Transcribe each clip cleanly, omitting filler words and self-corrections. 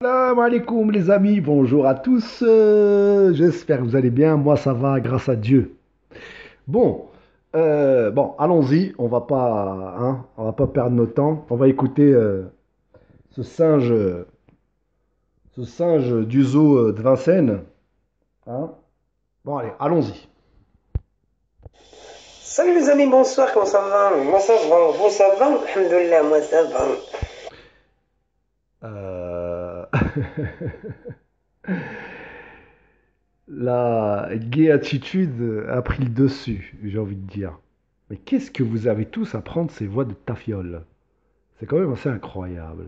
Salam alaikum les amis, bonjour à tous. J'espère que vous allez bien. Moi ça va, grâce à Dieu. Bon, allons-y. On va pas perdre notre temps. On va écouter ce singe, ce singe du zoo de Vincennes. Hein. Bon allez, allons-y. Salut les amis, bonsoir, comment ça va? Moi ça va, vous ça va? Alhamdoulilah, moi ça va. Euh, La gay attitude a pris le dessus, j'ai envie de dire. Mais qu'est-ce que vous avez tous à prendre ces voix de tafiole? C'est quand même assez incroyable.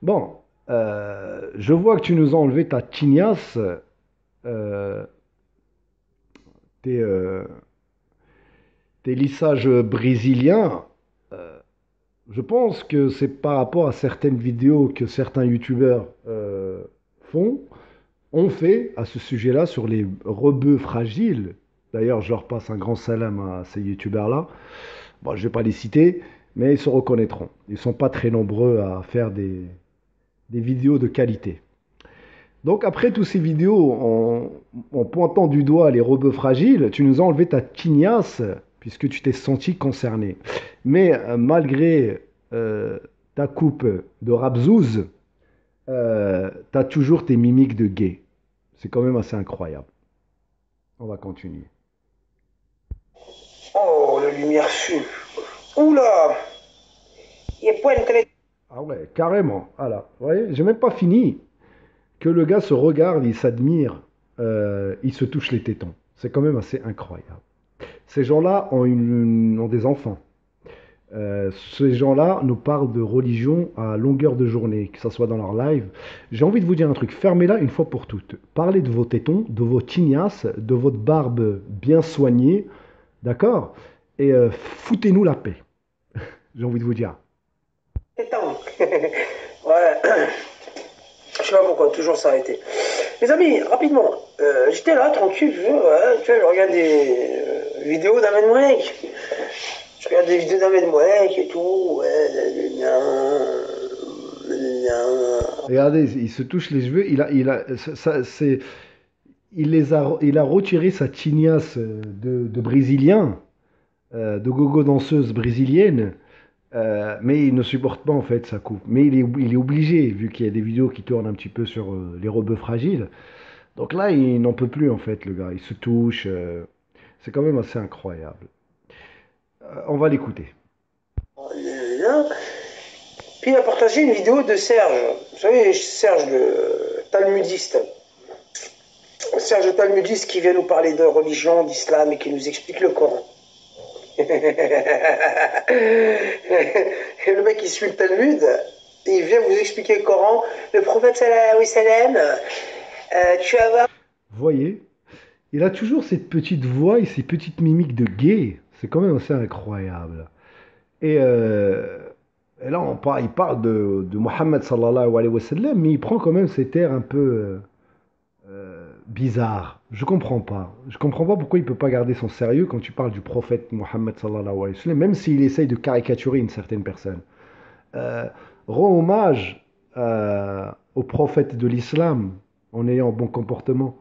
Bon, je vois que tu nous as enlevé ta tignasse, euh, tes, euh, tes lissages brésiliens. Euh, je pense que c'est par rapport à certaines vidéos que certains youtubeurs font, ont fait à ce sujet-là sur les rebeux fragiles. D'ailleurs, je leur passe un grand salam à ces youtubeurs-là. Bon, je ne vais pas les citer, mais ils se reconnaîtront. Ils ne sont pas très nombreux à faire des vidéos de qualité. Donc après toutes ces vidéos en pointant du doigt les robots fragiles, tu nous as enlevé ta tignasse puisque tu t'es senti concerné. Mais malgré ta coupe de Rabzouz, tu as toujours tes mimiques de gay. C'est quand même assez incroyable. On va continuer. Oh, la lumière fume. Oula, il y a point de télé. Ah ouais, carrément. Voilà. Vous voyez, j'ai même pas fini. Que le gars se regarde, il s'admire, il se touche les tétons. C'est quand même assez incroyable. Ces gens-là ont des enfants. Ces gens-là nous parlent de religion à longueur de journée, que ce soit dans leur live. J'ai envie de vous dire un truc, fermez-la une fois pour toutes. Parlez de vos tétons, de vos tignasses, de votre barbe bien soignée, d'accord. Et foutez-nous la paix, j'ai envie de vous dire. Tétons. Ouais, je sais pas pourquoi, toujours s'arrêter. Les amis, rapidement, j'étais là, tranquille, ouais, tu vois, je regarde des vidéos d'Ahmed Mouek. Je regarde des vidéos d'Ahmed Mouek et tout, ouais, Regardez, il se touche les cheveux, il a retiré sa tignasse de brésilien, de gogo danseuse brésilienne. Mais il ne supporte pas en fait sa coupe. Mais il est obligé, vu qu'il y a des vidéos qui tournent un petit peu sur les rebeux fragiles. Donc là, il n'en peut plus en fait, le gars. Il se touche. C'est quand même assez incroyable. On va l'écouter. Puis il a partagé une vidéo de Serge. Vous savez, Serge, le talmudiste. Serge le talmudiste qui vient nous parler de religion, d'islam et qui nous explique le Coran. Et le mec qui suit le Talmud, il vient vous expliquer le Coran. Le prophète sallallahu alayhi wa sallam, tu vas voir. Vous voyez, il a toujours cette petite voix et ces petites mimiques de gay. C'est quand même assez incroyable. Et, euh, et là, il parle de Mohammed sallallahu alayhi wa sallam, mais il prend quand même cet air un peu bizarre. Je comprends pas. Je comprends pas pourquoi il peut pas garder son sérieux quand tu parles du prophète Mohammed sallallahu alayhi wa sallam, même s'il essaye de caricaturer une certaine personne. Euh, Rends hommage au prophète de l'islam en ayant un bon comportement,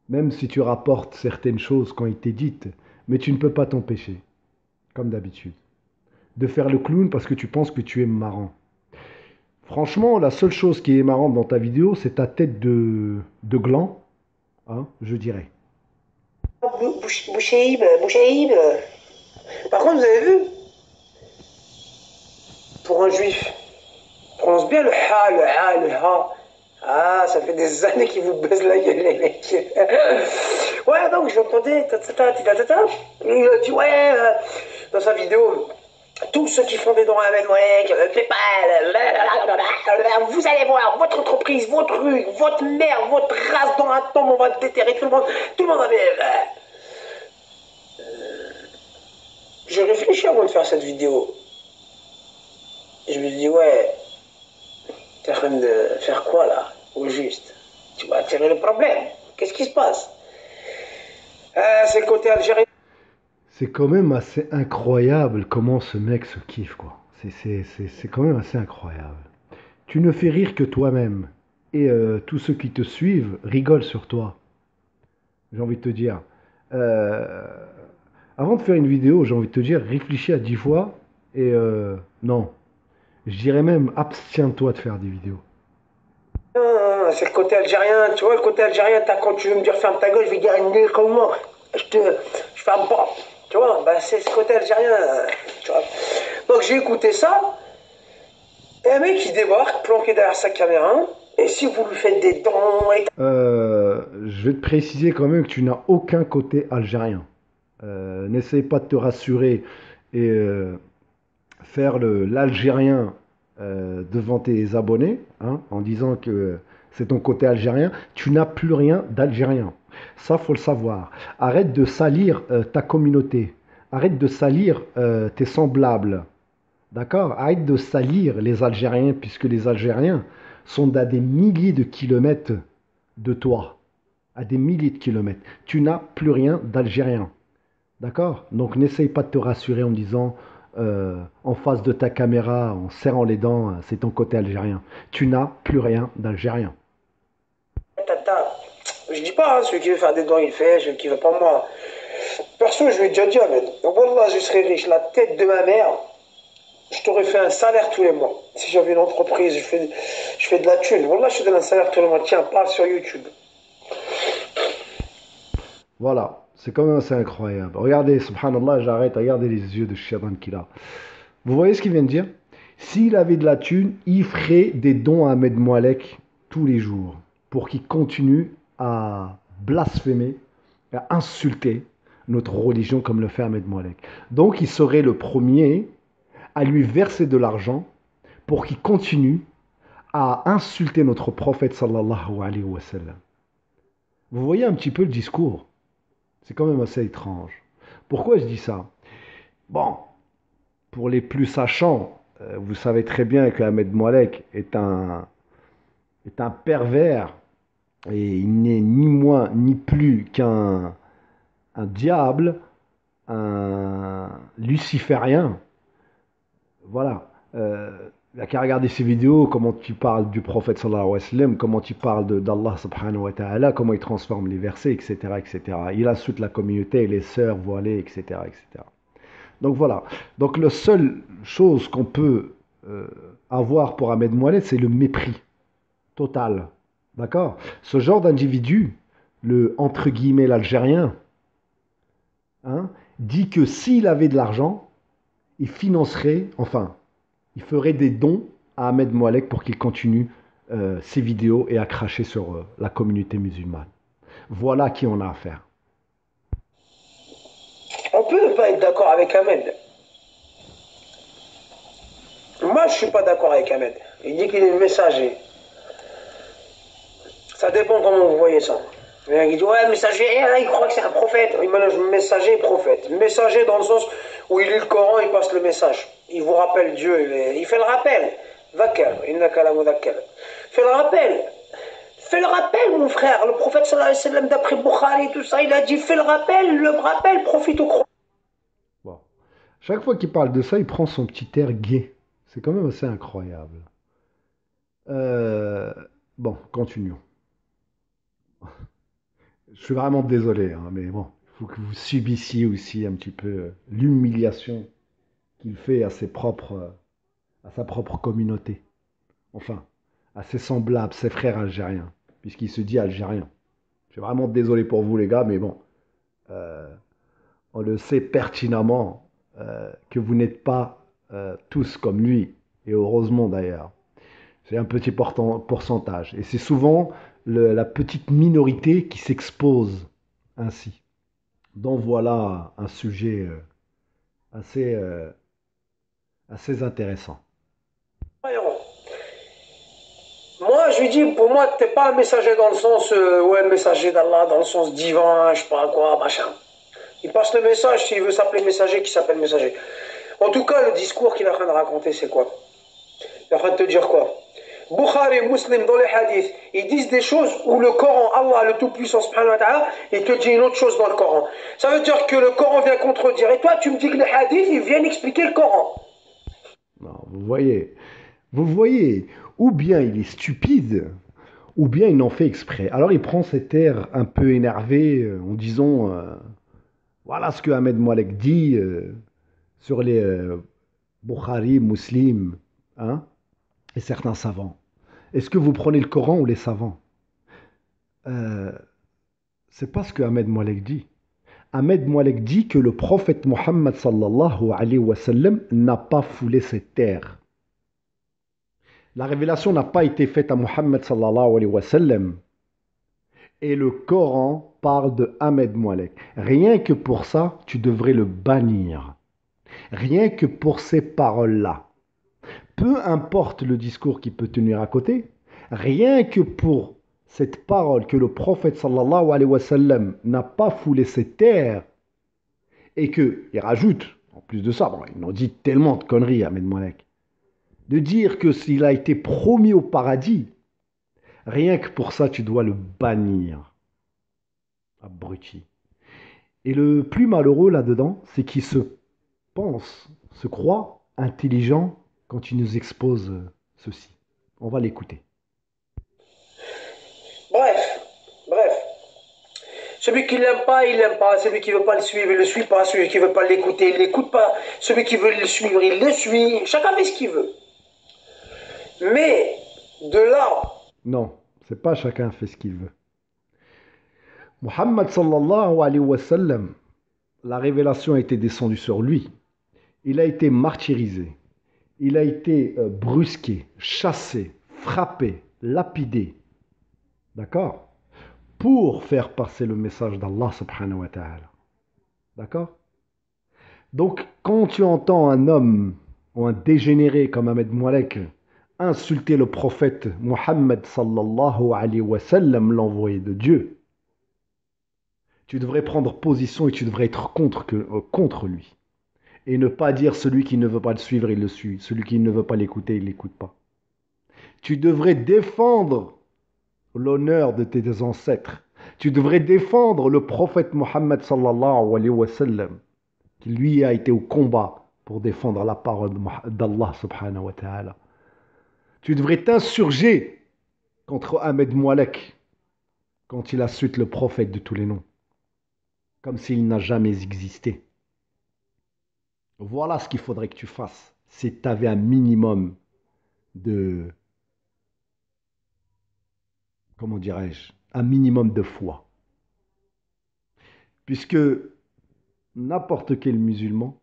même si tu rapportes certaines choses quand il t'est dites, mais tu ne peux pas t'empêcher, comme d'habitude, de faire le clown parce que tu penses que tu es marrant. Franchement, la seule chose qui est marrante dans ta vidéo, c'est ta tête de gland, hein, je dirais. Bouchaïb, Bouchaïb. Par contre, vous avez vu, pour un juif, prononce bien le ha, le ha, le ha. Ah, ça fait des années qu'ils vous baisent la gueule, les mecs. Ouais, donc j'entendais, il a dit, ouais, dans sa vidéo, tous ceux qui font des dons à Menwek, PayPal, vous allez voir, votre entreprise, votre rue, votre mère, votre race dans un tombe, on va déterrer tout le monde avait. J'ai réfléchi avant de faire cette vidéo. Et je me suis dit, ouais, t'es en train de faire quoi là, au juste? Tu vas attirer le problème. Qu'est-ce qui se passe? C'est le côté algérien. C'est quand même assez incroyable comment ce mec se kiffe, quoi. C'est quand même assez incroyable. Tu ne fais rire que toi-même. Et tous ceux qui te suivent rigolent sur toi, j'ai envie de te dire. Euh, Avant de faire une vidéo, j'ai envie de te dire, réfléchis à 10 fois et non. Je dirais même, abstiens-toi de faire des vidéos. C'est le côté algérien, tu vois, le côté algérien, quand tu veux me dire ferme ta gueule, je vais dire comment je ferme pas. Tu vois, bah, c'est ce côté algérien, tu vois. Donc j'ai écouté ça, et un mec qui débarque, planqué derrière sa caméra, et si vous lui faites des dons, et Je vais te préciser quand même que tu n'as aucun côté algérien. N'essaye pas de te rassurer et faire l'Algérien devant tes abonnés, hein, en disant que c'est ton côté algérien. Tu n'as plus rien d'algérien. Ça, faut le savoir. Arrête de salir ta communauté. Arrête de salir tes semblables. D'accord? Arrête de salir les Algériens, puisque les Algériens sont à des milliers de kilomètres de toi. À des milliers de kilomètres. Tu n'as plus rien d'algérien. D'accord? Donc n'essaye pas de te rassurer en disant en face de ta caméra, en serrant les dents, c'est ton côté algérien. Tu n'as plus rien d'algérien. tata. Je dis pas, hein, celui qui veut faire des dons, il fait, celui qui veut pas moi. Perso, je lui ai déjà dit, Ahmed, Wallah, je serais riche, la tête de ma mère, je t'aurais fait un salaire tous les mois. Si j'avais une entreprise, je fais de la thune. Wallah, je te donne un salaire tous les mois. Tiens, parle sur YouTube. Voilà, c'est quand même assez incroyable. Regardez, subhanallah, j'arrête, regardez les yeux de Shaitan qu'il a. Vous voyez ce qu'il vient de dire? S'il avait de la thune, il ferait des dons à Ahmed Moualek tous les jours pour qu'il continue à blasphémer, à insulter notre religion comme le fait Ahmed Moualek. Donc il serait le premier à lui verser de l'argent pour qu'il continue à insulter notre prophète sallallahu alayhi wa sallam. Vous voyez un petit peu le discours. C'est quand même assez étrange. Pourquoi je dis ça? Bon, pour les plus sachants, vous savez très bien que Ahmed Moualek est un pervers et il n'est ni moins ni plus qu'un un diable, un luciférien. Voilà. Il n'y a qu'à regarder ses vidéos, comment tu parles du prophète sallallahu alayhi wa sallam, comment tu parles d'Allah subhanahu wa ta'ala, comment il transforme les versets, etc., etc. Il insulte la communauté, les sœurs voilées, etc., etc. Donc voilà. Donc la seule chose qu'on peut avoir pour Ahmed Moualed, c'est le mépris total. D'accord? Ce genre d'individu, le entre guillemets l'Algérien, hein, dit que s'il avait de l'argent, il financerait, enfin, il ferait des dons à Ahmed Moualek pour qu'il continue ses vidéos et à cracher sur la communauté musulmane. Voilà à qui on a affaire. On peut ne pas être d'accord avec Ahmed. Moi, je suis pas d'accord avec Ahmed. Il dit qu'il est le messager. Ça dépend comment vous voyez ça. Il dit, ouais, messager, il croit que c'est un prophète. Il mélange messager et prophète. Messager dans le sens où il lit le Coran, il passe le message. Il vous rappelle Dieu, il fait le rappel. Vakar, innaka la mudhakkar. Fais le rappel. Fais le rappel, mon frère. Le prophète, sallallahu alayhi wa sallam, d'après Bukhari, tout ça, il a dit, fais le rappel, profite au croix. Bon. Chaque fois qu'il parle de ça, il prend son petit air gai. C'est quand même assez incroyable. Euh, Bon, continuons. Je suis vraiment désolé, hein, mais bon, il faut que vous subissiez aussi un petit peu l'humiliation qu'il fait à sa propre communauté. Enfin, à ses semblables, ses frères algériens, puisqu'il se dit algérien. Je suis vraiment désolé pour vous, les gars, mais bon, euh, on le sait pertinemment que vous n'êtes pas tous comme lui, et heureusement d'ailleurs. C'est un petit pourcentage. Et c'est souvent la petite minorité qui s'expose ainsi. Donc voilà un sujet assez, assez intéressant. Moi, je lui dis, pour moi, t'es pas un messager dans le sens, ouais, messager d'Allah, dans le sens divin, je sais pas quoi, machin. Il passe le message, s'il veut s'appeler messager, qui s'appelle messager. En tout cas, le discours qu'il est en train de raconter, c'est quoi? Il est en train de te dire quoi? Bukhari, Muslim, dans les hadiths, ils disent des choses où le Coran, Allah, le Tout-Puissant, subhanahu wa ta'ala, il te dit une autre chose dans le Coran. Ça veut dire que le Coran vient contredire. Et toi, tu me dis que les hadiths, ils viennent expliquer le Coran. Non, vous voyez, ou bien il est stupide, ou bien il en fait exprès. Alors il prend cet air un peu énervé en disant voilà ce que Ahmed Moualek dit sur les Bukhari, Muslim, hein, et certains savants. Est-ce que vous prenez le Coran ou les savants? euh, C'est pas ce que Ahmed Moualek dit. Ahmed Moualek dit que le prophète Mohammed sallallahu alayhi wa sallam n'a pas foulé ses terres. La révélation n'a pas été faite à Mohammed sallallahu alayhi wa sallam. Et le Coran parle de Ahmed Moualek. Rien que pour ça, tu devrais le bannir. Rien que pour ces paroles-là. Peu importe le discours qu'il peut tenir à côté, rien que pour cette parole que le prophète sallallahu alayhi wa sallam n'a pas foulé ses terres et qu'il rajoute, en plus de ça, bon, il en dit tellement de conneries Ahmed Moualek, de dire que s'il a été promis au paradis, rien que pour ça tu dois le bannir. Abruti. Et le plus malheureux là-dedans, c'est qu'il se croit intelligent quand il nous expose ceci. On va l'écouter. Bref, bref. Celui qui l'aime pas, il l'aime pas. Celui qui veut pas le suivre, il le suit pas. Celui qui veut pas l'écouter, il l'écoute pas. Celui qui veut le suivre, il le suit. Chacun fait ce qu'il veut. Mais de là. Non, c'est pas chacun fait ce qu'il veut. Muhammad sallallahu alayhi wa sallam, la révélation a été descendue sur lui. Il a été martyrisé. Il a été brusqué, chassé, frappé, lapidé. D'accord? Pour faire passer le message d'Allah subhanahu wa ta'ala. D'accord? Donc, quand tu entends un homme ou un dégénéré comme Ahmed Moualek insulter le prophète Muhammad sallallahu alayhi wa sallam, l'envoyé de Dieu, tu devrais prendre position et tu devrais être contre lui. Et ne pas dire celui qui ne veut pas le suivre, il le suit. Celui qui ne veut pas l'écouter, il ne l'écoute pas. Tu devrais défendre l'honneur de tes ancêtres. Tu devrais défendre le prophète Mohammed sallallahu alayhi wa sallam, qui lui a été au combat pour défendre la parole d'Allah subhanahu wa ta'ala. Tu devrais t'insurger contre Ahmed Moualek quand il insulte le prophète de tous les noms, comme s'il n'a jamais existé. Voilà ce qu'il faudrait que tu fasses si tu avais un minimum de, comment dirais-je, un minimum de foi. Puisque n'importe quel musulman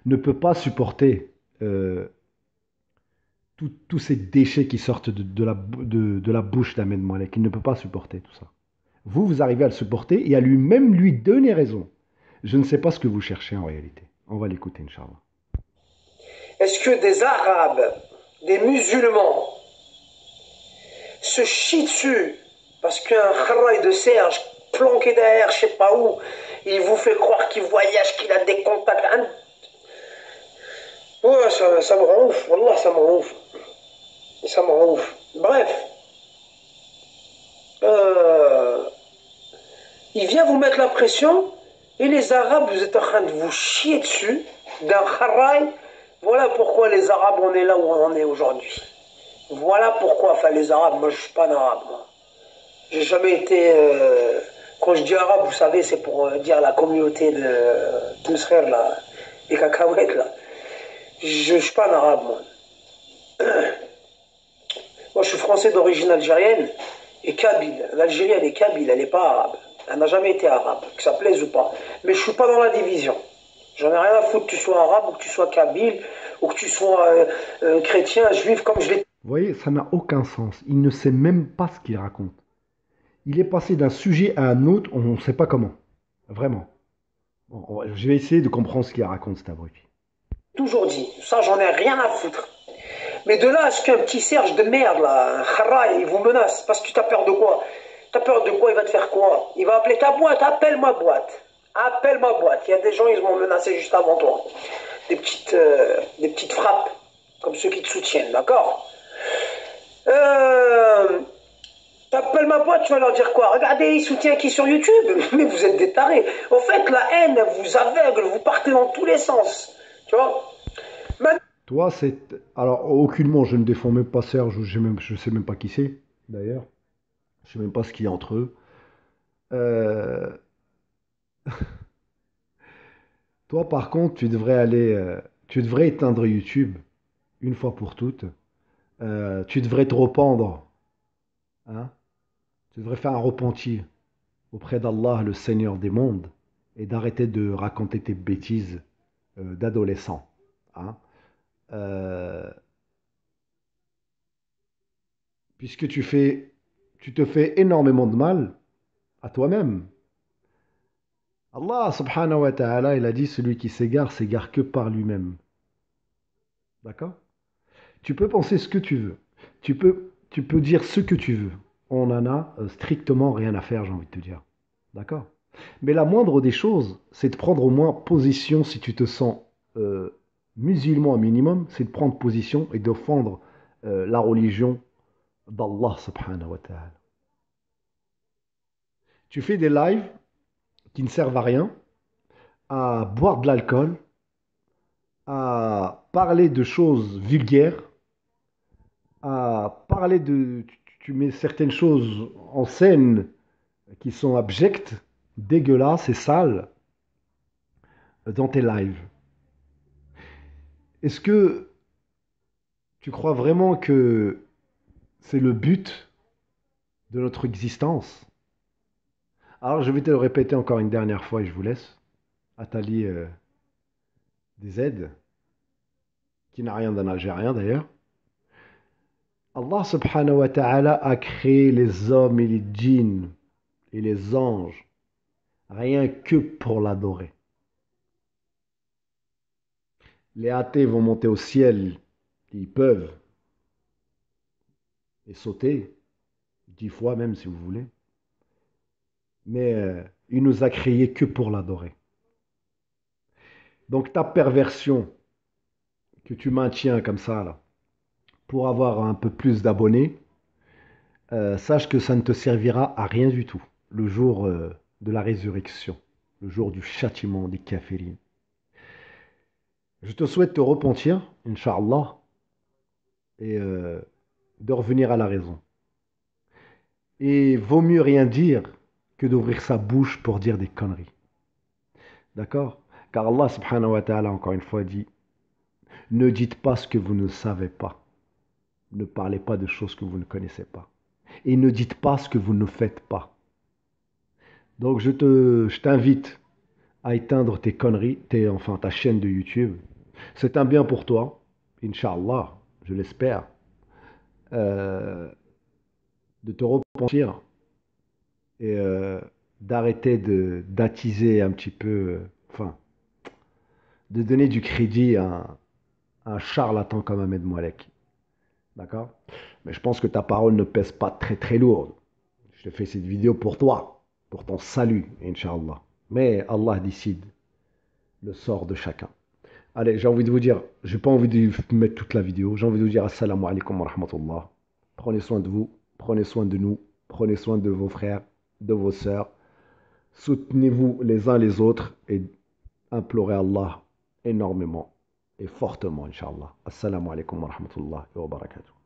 ne peut pas supporter tous ces déchets qui sortent de la bouche d'Ahmed Moualek. Il ne peut pas supporter tout ça. Vous arrivez à le supporter et à lui-même lui donner raison. Je ne sais pas ce que vous cherchez en réalité. On va l'écouter, Inch'Allah. Est-ce que des Arabes, des musulmans, se chient dessus parce qu'un kharraï de Serge planqué derrière, je sais pas où, il vous fait croire qu'il voyage, qu'il a des contacts. Ouais, ça me rend ouf, wallah, ça me rend ouf. Ça me rend ouf. Bref. Il vient vous mettre la pression et les Arabes, vous êtes en train de vous chier dessus d'un kharraï. Voilà pourquoi les Arabes, on est là où on en est aujourd'hui. Voilà pourquoi, enfin les Arabes, moi je suis pas un Arabe. Moi. J'ai jamais été... quand je dis Arabe, vous savez, c'est pour dire la communauté de Msrer, là, les cacahuètes, là. Je suis pas un Arabe, moi. Moi je suis français d'origine algérienne et kabyle. L'Algérie, elle est kabyle, elle n'est pas arabe. Elle n'a jamais été arabe, que ça plaise ou pas. Mais je suis pas dans la division. J'en ai rien à foutre que tu sois arabe ou que tu sois kabyle ou que tu sois chrétien, juif, comme je l'ai. Vous voyez, ça n'a aucun sens. Il ne sait même pas ce qu'il raconte. Il est passé d'un sujet à un autre, on ne sait pas comment. Vraiment. Bon, je vais essayer de comprendre ce qu'il raconte, cet abruti. Toujours dit, ça j'en ai rien à foutre. Mais de là à ce qu'un petit Serge de merde, là, un kharraï, il vous menace, parce que tu as peur de quoi? T'as peur de quoi? Il va te faire quoi? Il va appeler ta boîte, appelle ma boîte. Appelle ma boîte. Il y a des gens, ils m'ont menacé juste avant toi. Des petites frappes, comme ceux qui te soutiennent, d'accord? T'appelles ma boîte, tu vas leur dire quoi? Regardez, il soutient qui sur YouTube? Mais vous êtes des tarés. En fait, la haine, elle vous aveugle, vous partez dans tous les sens. Tu vois? Toi, c'est... Alors, aucunement, je ne défends même pas Serge, je sais même pas qui c'est, d'ailleurs. Je sais même pas ce qu'il y a entre eux. Euh, Toi, par contre, tu devrais éteindre YouTube une fois pour toutes. Tu devrais te rependre, hein. Tu devrais faire un repentir auprès d'Allah, le Seigneur des mondes, et d'arrêter de raconter tes bêtises d'adolescent, hein. Euh, Puisque tu te fais énormément de mal à toi-même. Allah subhanahu wa ta'ala, il a dit celui qui s'égare que par lui-même. D'accord? Tu peux penser ce que tu veux. Tu peux dire ce que tu veux. On en a strictement rien à faire, j'ai envie de te dire. D'accord? Mais la moindre des choses, c'est de prendre au moins position si tu te sens euh, musulman un minimum, c'est de prendre position et d'offendre la religion d'Allah subhanahu wa ta'ala. Tu fais des lives qui ne servent à rien, à boire de l'alcool, à parler de choses vulgaires, à parler de... Tu mets certaines choses en scène qui sont abjectes, dégueulasses et sales dans tes lives. Est-ce que tu crois vraiment que c'est le but de notre existence? Alors je vais te le répéter encore une dernière fois et je vous laisse. Atali des aides, qui n'a rien d'un Algérien d'ailleurs. Allah subhanahu wa ta'ala a créé les hommes et les djinns et les anges rien que pour l'adorer. Les athées vont monter au ciel, ils peuvent, et sauter, 10 fois même si vous voulez, mais il nous a créés que pour l'adorer. Donc ta perversion que tu maintiens comme ça, là, pour avoir un peu plus d'abonnés, sache que ça ne te servira à rien du tout le jour de la résurrection, le jour du châtiment des kafirin. Je te souhaite te repentir, Inch'Allah, et de revenir à la raison. Et vaut mieux rien dire que d'ouvrir sa bouche pour dire des conneries. D'accord? Car Allah subhanahu wa ta'ala, encore une fois, dit, ne dites pas ce que vous ne savez pas. Ne parlez pas de choses que vous ne connaissez pas. Et ne dites pas ce que vous ne faites pas. Donc je t'invite à éteindre tes conneries, enfin ta chaîne de YouTube. C'est un bien pour toi, Inch'Allah, je l'espère, euh, de te repentir et d'arrêter d'attiser un petit peu, enfin, de donner du crédit à un charlatan comme Ahmed Moualek. D'accord? Mais je pense que ta parole ne pèse pas très très lourde. Je te fais cette vidéo pour toi, pour ton salut, Inch'Allah. Mais Allah décide le sort de chacun. Allez, j'ai envie de vous dire, j'ai pas envie de mettre toute la vidéo, j'ai envie de vous dire assalamu alaikum wa rahmatullah. Prenez soin de vous, prenez soin de nous, prenez soin de vos frères, de vos sœurs. Soutenez-vous les uns les autres et implorez Allah énormément et fortement, Inch'Allah. Assalamu alaikum wa rahmatullah wa barakatuh.